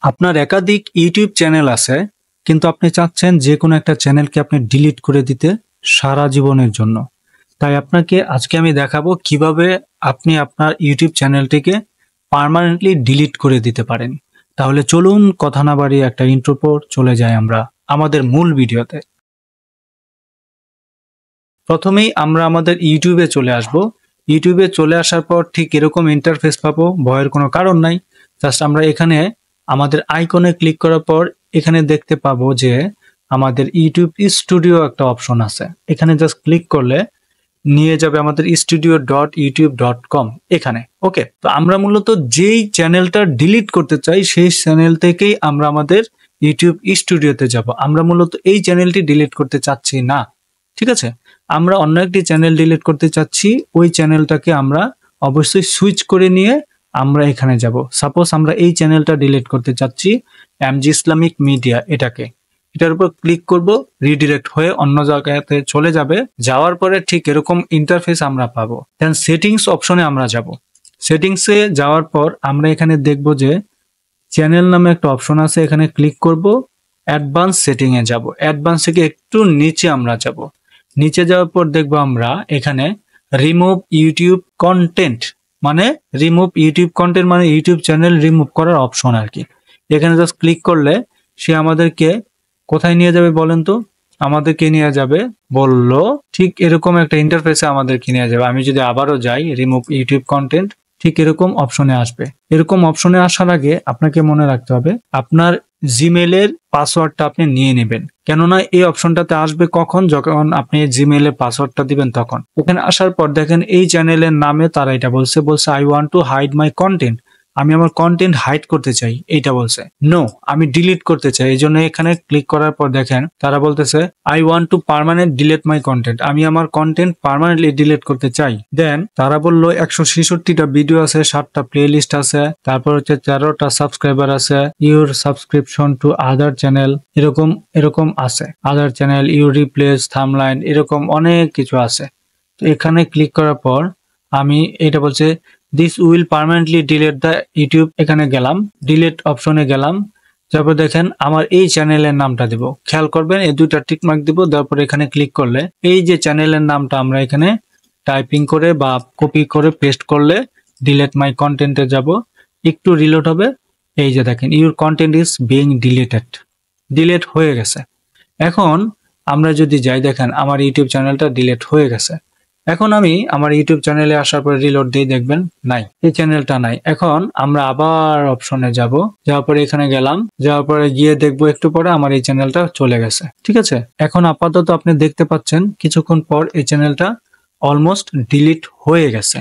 আপনার একাধিক YouTube channel আছে, কিন্তু আপনি চাচ্ছেন যে কোনো একটা চ্যানেলকে আপনি ডিলিট করে দিতে সারা জীবনের জন্য। তাই আপনাকে আজকে আমি দেখাবো কিভাবে আপনি আপনার ইউটিউব চ্যানেলটিকে পার্মানেন্টলি ডিলিট করে দিতে পারেন। তাহলে চলুন কথা না বাড়িয়ে একটা ইন্ট্রো পর চলে যাই আমরা আমাদের মূল ভিডিওতে। প্রথমেই আমরা আমাদের ইউটিউবে চলে আসব। ইউটিউবে চলে আসার পর ঠিক এরকম ইন্টারফেস পাবো, ভয়ের কোনো কারণ নাই। জাস্ট আমরা এখানে আমাদের আইকনে ক্লিক করার পর এখানে দেখতে পাবো যে আমাদের ইউটিউব স্টুডিও একটা অপশন আছে। এখানে জাস্ট ক্লিক করলে নিয়ে যাবে আমাদের studio.youtube.com এখানে। ওকে, তো আমরা মূলত যেই চ্যানেলটা ডিলিট করতে চাই সেই চ্যানেল থেকেই আমরা আমাদের ইউটিউব স্টুডিওতে যাব। আমরা মূলত এই চ্যানেলটি ডিলিট করতে চাচ্ছি না, ঠিক আছে? আমরা অন্য একটি চ্যানেল ডিলিট করতে চাচ্ছি, ওই চ্যানেলটাকে আমরা অবশ্যই সুইচ করে নিয়ে আমরা এখানে যাব। সাপোজ আমরা এই চ্যানেলটা ডিলিট করতে চাচ্ছি, এমজি ইসলামিক মিডিয়া, এটার উপর ক্লিক করব, রিডিরেক্ট হয়ে অন্য জায়গাতে চলে যাবে। যাওয়ার পরে ঠিক এরকম ইন্টারফেস আমরা পাবো। দেন সেটিংস অপশনে আমরা যাব। সেটিংসে যাওয়ার পর আমরা এখানে দেখব যে চ্যানেল নামে একটা অপশন আছে, এখানে ক্লিক করব, অ্যাডভান্স সেটিং এ যাব। অ্যাডভান্স থেকে একটু নিচে আমরা যাব। নিচে যাওয়ার পর দেখবো আমরা এখানে রিমুভ ইউটিউব কন্টেন্ট, মানে ইউটিউব চ্যানেল রিমুভ করার অপশন আর কি। এখানে জাস্ট ক্লিক করলে সে আমাদেরকে কোথায় নিয়ে যাবে বলেন তো? আমাদেরকে নিয়ে যাবে বললো ঠিক এরকম একটা ইন্টারফেসে আমাদেরকে নিয়ে যাবে। আমি যদি আবারও যাই রিমুভ ইউটিউব কন্টেন্ট, ঠিক এরকম অপশনে আসবে। এরকম অপশনে আসার আগে আপনাকে মনে রাখতে হবে আপনার জিমেলের পাসওয়ার্ডটা আপনি নিয়ে নেবেন। কেননা এই অপশনটাতে আসবে কখন? যখন আপনি জিমেলের পাসওয়ার্ডটা দিবেন তখন। এখানে আসার পর দেখেন এই চ্যানেলের নামে তারা এটা বলছে I want to hide my content, আমি আমার কন্টেন্ট হাইড করতে চাই, এইটা বলছে। নো, আমি ডিলিট করতে চাই। এই জন্য এখানে ক্লিক করার পর দেখেন তারা বলতেছে I want two permanent delete my content, আমি আমার কন্টেন্ট পার্মানেন্টলি ডিলিট করতে চাই। দেন তারা বললো 166টা ভিডিও আছে, 7টা প্লে লিস্ট আছে, তারপর হচ্ছে 13টা সাবস্ক্রাইবার আছে, your subscription to other channel, এরকম আছে, আদার চ্যানেল, ইউর রিপ্লেস থাম্বলাইন, এরকম অনেক কিছু আছে। তো এখানে ক্লিক করার পর আমি এটা বলছে this will permanently delete the YouTube, এখানে গেলাম, ডিলিট অপশনে গেলাম। তারপর দেখেন আমার এই চ্যানেলের নামটা দিব, খেয়াল করবেন এই দুইটা টিক মার্ক দিব। তারপর এখানে ক্লিক করলে এই যে চ্যানেলের নামটা আমরা এখানে টাইপিং করে বা কপি করে পেস্ট করলে ডিলিট মাই কন্টেন্টে যাব, একটু রিলোড হবে। এই যে দেখেন your content is being deleted, delete হয়ে গেছে। এখন আমরা যদি যাই দেখেন আমার ইউটিউব চ্যানেলটা ডিলিট হয়ে গেছে। এখন আমি আমার ইউটিউব চ্যানেলে আসার পরে রিলোড দিয়ে দেখবেন নাই, এই চ্যানেলটা নাই। এখন আমরা আবার অপশনে যাব, যাওয়ার পরে এখানে গেলাম, যাওয়ার পরে গিয়ে দেখবো একটু পরে আমার এই চ্যানেলটা চলে গেছে, ঠিক আছে? এখন আপাতত আপনি দেখতে পাচ্ছেন কিছুক্ষণ পর এই চ্যানেলটা অলমোস্ট ডিলিট হয়ে গেছে।